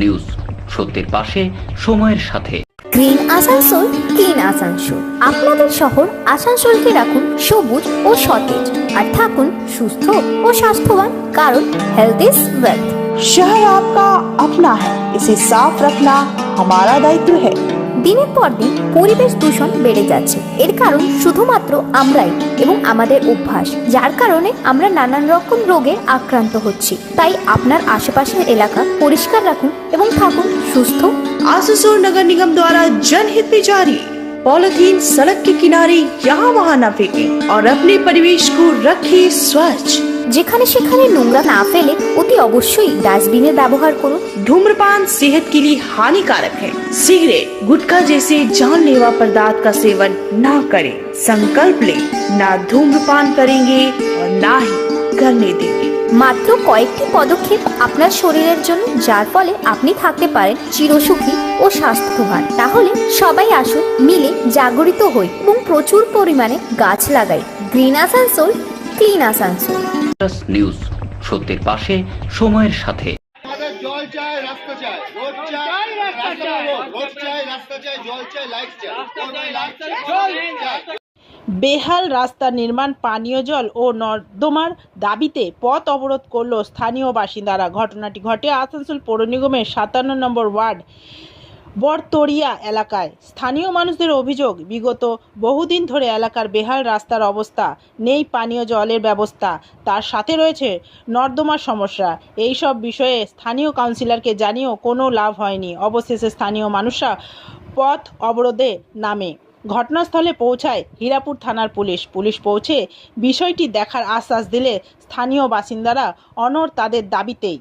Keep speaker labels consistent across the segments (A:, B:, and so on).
A: News সত্যের পাশে সময়ের সাথে।
B: Green Asansol, clean Asansol. আপনাদের শহর আসানসোলকে রাখুন সবুজ ও সতেজ, আর থাকুন সুস্থ ও স্বাস্থ্যবান, কারণ হেলথ ইজ ওয়েলথ।
C: शहर आपका अपना है, इसे साफ रखना हमारा दायित्व है।
B: দিনের পর দিন পরিবেশ দূষণ বেড়ে যাচ্ছে। এর কারণ শুধুমাত্র আমরাই এবং আমাদের অভ্যাস, যার কারণে আমরা নানান রকম রোগে আক্রান্ত হচ্ছি। তাই আপনার আশেপাশের এলাকা পরিষ্কার রাখুন এবং থাকুন সুস্থ।
C: आसनसोल नगर निगम द्वारा जनहित में जारी। पॉलिथीन सड़क के किनारे यहाँ वहाँ न फेंकें और अपने परिवेश को रखें स्वच्छ।
B: যেখানে সেখানে নোংরা না ফেলে অতি অবশ্যই ডাস্টবিনের ব্যবহার করুন।
C: धूम्रपान सेहत के लिए हानिकारक है। सिगरेट, गुटखा जैसे जानलेवा पदार्थ का सेवन न करें। संकल्प ले, ना धूम्रपान करेंगे और ना ही करने देंगे।
B: মাত্র কয়েকটি পদক্ষেপ আপনার শরীরের জন্য, যার ফলে আপনি থাকতে পারেন চিরসুখী ও স্বাস্থ্যবান। তাহলে সবাই আসুন, মিলে জাগরিত হই এবং প্রচুর পরিমাণে গাছ লাগাই। Green Asansol, clean Asansol.
A: News সত্যের পাশে সময়ের সাথে।
D: আমাদের জল চাই, রাস্তা চাই, রোড চাই, রাস্তা চাই, রোড চাই, রাস্তা চাই, জল চাই, লাইট চাই।
E: বেহাল রাস্তা নির্মাণ, পানীয় জল ও নর্দমার দাবিতে পথ অবরোধ করল স্থানীয় বাসিন্দারা। ঘটনাটি ঘটে আসানসোল পৌর নিগমের 57 নম্বর ওয়ার্ড বরতরিয়া এলাকায়। স্থানীয় মানুষদের অভিযোগ, বিগত বহুদিন ধরে এলাকার বেহাল রাস্তার অবস্থা, নেই পানীয় জলের ব্যবস্থা, তার সাথে রয়েছে নর্দমার সমস্যা। এই সব বিষয়ে স্থানীয় কাউন্সিলরকে জানিয়েও কোনো লাভ হয়নি। অবশেষে স্থানীয় মানুষরা পথ অবরোধে নামে। ঘটনাস্থলে পৌঁছায় হীরাপুর থানার পুলিশ পৌঁছে বিষয়টি দেখার আশ্বাস দিলে স্থানীয় বাসিন্দারা অনড় তাদের দাবিতেই।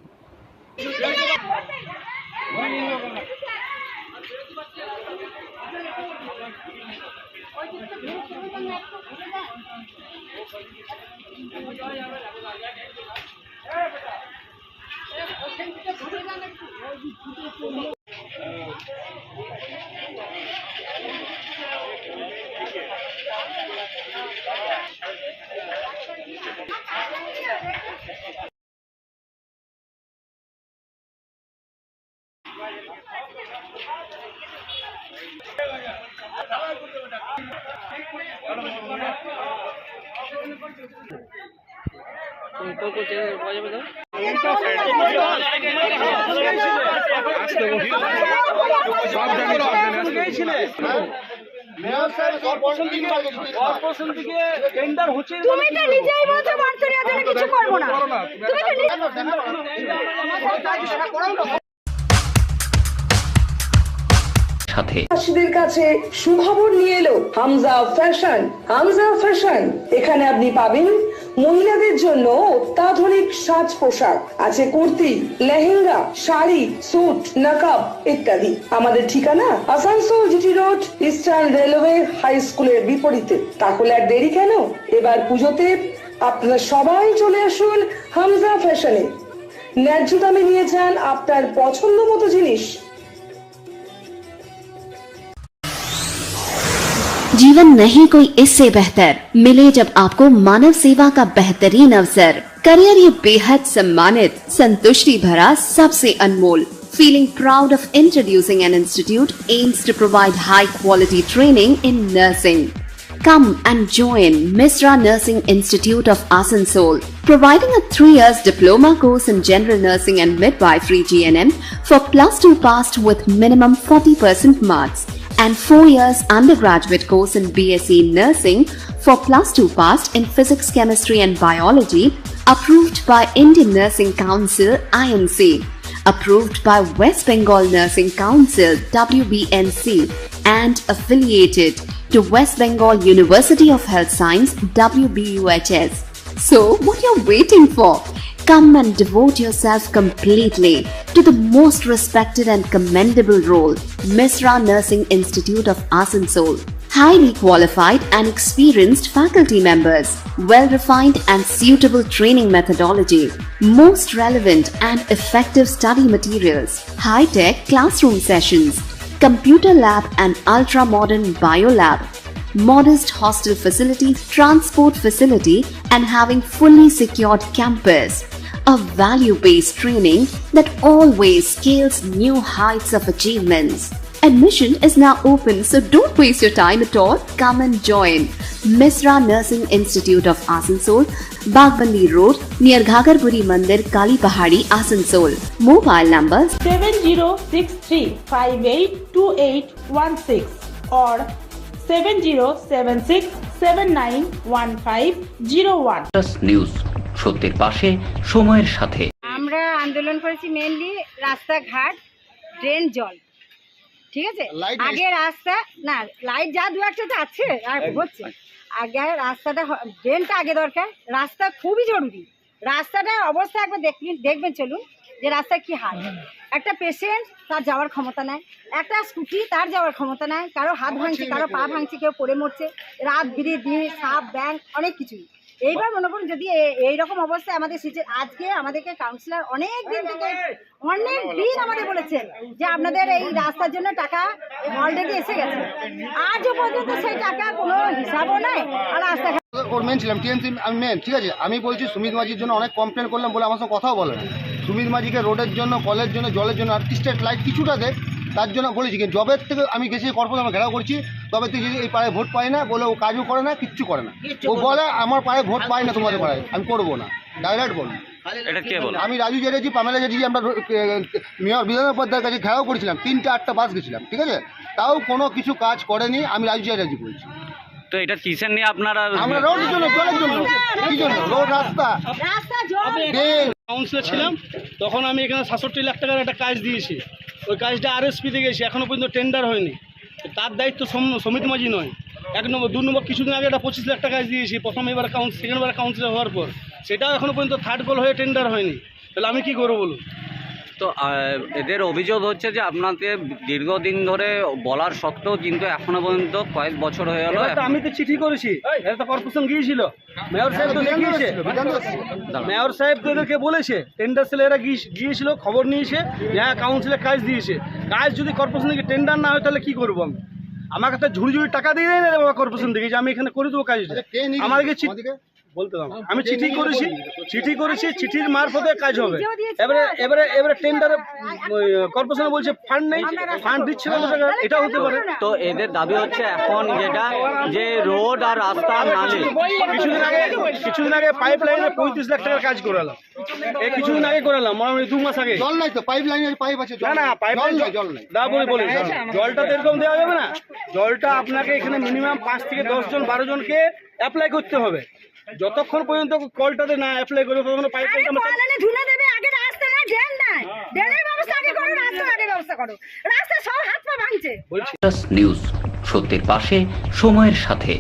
F: তুমি তো নিজেই বলছো বার্তরিয়া জন্য কিছু করবো না।
G: চাষিদের কাছে সুখবর নিয়ে এলো হামজা ফ্যাশন। হামজা ফ্যাশন, এখানে আপনি পাবেন মহিলাদের জন্য অত্যাধুনিক সাজ পোশাক, আছে কুর্তি, লেহেঙ্গা, শাড়ি, স্যুট, নকাব ইত্যাদি। আমাদের ঠিকানা Asansol GT road, eastern railway high স্কুলের বিপরীতে। তাহলে আর দেরি কেন, এবার পুজোতে আপনারা সবাই চলে আসুন হামজা ফ্যাশনে। ন্যায্য দামে নিয়ে যান আপনার পছন্দ মতো জিনিস।
H: जीवन नहीं कोई इससे बेहतर मिले जब आपको मानव सेवा का बेहतरीन अवसर। करियर ये बेहद सम्मानित, संतुष्टि भरा, सबसे अनमोल। Feeling proud of introducing an institute aims to provide high quality training in nursing. Come and join Misra Nursing Institute of Asansol, providing a 3 years diploma course in general nursing and midwifery GNM for +2 passed with minimum 40% marks, and 4 years undergraduate course in BSc Nursing for +2 passed in Physics, Chemistry and Biology, approved by Indian Nursing Council INC, approved by West Bengal Nursing Council WBNC, and affiliated to West Bengal University of Health Science WBUHS. So what you're waiting for? Come and devote yourself completely to the most respected and commendable role, Misra Nursing Institute of Asansol. Highly qualified and experienced faculty members, well-refined and suitable training methodology, most relevant and effective study materials, high-tech classroom sessions, computer lab and ultra-modern biolab, modest hostel facility, transport facility, and having fully secured campus. a value-based training that always scales new heights of achievements. Admission is now open, so don't waste your time at all. Come and join Misra Nursing Institute of Asansol, Bagbandi Road, near Ghagarpuri Mandir, Kali Pahadi, Asansol. Mobile numbers
E: 7063582816 or 7076791501।
A: News, সত্যের পাশে সময়ের সাথে।
F: আমরা আন্দোলন করেছি mainly রাস্তাঘাট, drain, জল, ঠিক আছে।
D: Light
F: আগে রাস্তা না, লাইট যা দু একটা তো আছে আর হচ্ছে, আগে রাস্তাটা ড্রেনটা আগে দরকার। রাস্তা খুবই জরুরি। রাস্তাটার অবস্থা একবার দেখবেন চলুন যে রাস্তা কি হাল। একটা পেশেন্ট তার যাওয়ার ক্ষমতা নাই, একটা স্কুটি তার যাওয়ার ক্ষমতা নাই, কারো হাত ভাঙছে, কারো পা ভাঙছে, কেউ পড়ে মরছে, রাত বিড়ি দিন সাপ ব্যাং অনেক কিছুই। এইবার মনে করুন যদি এইরকম অবস্থায় আমাদের আজকে আমাদেরকে কাউন্সিলর অনেক দিন আমাদের বলেছেন যে আপনাদের এই রাস্তার জন্য টাকা অলরেডি এসে গেছে, আজও পর্যন্ত সেই টাকা কোনো হিসাবও নাই। আর রাস্তা
D: ওর মেন ছিলাম, টিএমসি আমি মেন, ঠিক আছে। আমি বলছি সুমিত মাঝির জন্য অনেক কমপ্লেন করলাম বলে আমার সঙ্গে কথাও বলে না। সুমিত মাঝিকে রোডের জন্য, কলের জন্য, জলের জন্য আর স্ট্রিট লাইট কিছুটা দেখ, তার জন্য বলেছি। কিন্তু জবের থেকে আমি গেছি কর্পোরেশন, আমরা ঘেরাও করছি, তবে তুই যদি এই পাড়ায় ভোট পাই না বলে ও কাজও করে না, কিচ্ছু করে না। ও বলে আমার পাড়ায় ভোট পাই না, তোমাদের পাড়ায় আমি করবো না, ডাইরেক্ট বলবো।
I: এটা কে বলে?
D: আমি রাজু চ্যাটার্জি, পামেলা চ্যাটার্জি, আমরা মেয়র বিধান উপাধ্যায়ের কাছে ঘেরাও করেছিলাম, 3-8টা বাস গেছিলাম, ঠিক আছে। তাও কোনো কিছু কাজ করেনি। আমি রাজু চ্যাটার্জি বলছি।
I: তো এটা কিসের নিয়ে আপনারা?
D: আমরা রোডের জন্য, জলের জন্য, কি জন্য? রোড, রাস্তা, ড্রেন।
J: কাউন্সিলর ছিলাম তখন আমি এখানে 67 লাখ টাকার একটা কাজ দিয়েছি। ওই কাজটা আরএসপিতে গেছি, এখনও পর্যন্ত টেন্ডার হয়নি। তার দায়িত্ব সমিত মাঝি নয়। 1 নম্বর। 2 নম্বর, কিছুদিন আগে একটা 25 লাখ টাকা কাজ দিয়েছি প্রথম, এবার সেকেন্ডবার কাউন্সিলর হওয়ার পর, সেটাও এখনও পর্যন্ত থার্ড কল হয়ে টেন্ডার হয়নি। তাহলে আমি কী করবো বলুন?
I: তো এদের অভিযোগ হচ্ছে যে আপনাদের দীর্ঘদিন ধরে বলার সত্ত্বেও কিন্তু এখনো পর্যন্ত কয়েক বছর হয়ে গেল।
J: এবার তো আমি তো চিঠি করেছি, এটা তো কর্পোরেশন গিয়েছিল, মেয়র সাহেব তো দেখিয়েছে, মেয়র সাহেব তো এদেরকে বলেছে, টেন্ডার সেলে এরা গিয়েছিল, খবর নিয়েছে, হ্যাঁ কাউন্সিলে কাজ দিয়েছে। কাজ যদি কর্পোরেশন থেকে টেন্ডার না হয় তাহলে কী করবো আমি? আমাকে একটা ঝুড়ি ঝুড়ি টাকা দিয়ে দেয় না কর্পোরেশন থেকে যে আমি এখানে করে দেবো কাজটা। আমাদেরকে বলতে দাও, আমি চিঠি করেছি, চিঠির মারফতে কাজ হবে। এবারে টেন্ডারে কর্পোরেশন বলছে ফান্ড নেই, ফান্ড দিচ্ছে না, এটা হতে পারে।
I: তো এদের দাবি হচ্ছে এখন যেটা যে রোড আর রাস্তা নালে,
J: কিছুদিন আগে পাইপ লাইনে 35 লাখ টাকার কাজ করালাম, কিছুদিন আগে করালাম, মানে 2 মাস আগে।
D: জল নাই তো, পাইপ লাইনের পাইপ আছে,
J: না পাইপ জল নাই। বলি জলটা তো এরকম দেওয়া যাবে না। জলটা আপনাকে এখানে মিনিমাম 5 থেকে 10 জন 12 জনকে অ্যাপ্লাই করতে হবে। যতক্ষণ পর্যন্ত কলটাতে না অ্যাপ্লাই করবে ততক্ষণ পাইপ লাইন
F: ধুনা দেবে। আগে রাস্তা না, ড্রেন নাই, ড্রেনের ব্যবস্থা আগে করো, রাস্তা আগে ব্যবস্থা করো। রাস্তা সব হাত পা ভাঙছে।
A: নিউজ, সত্যের পাশে সময়ের সাথে।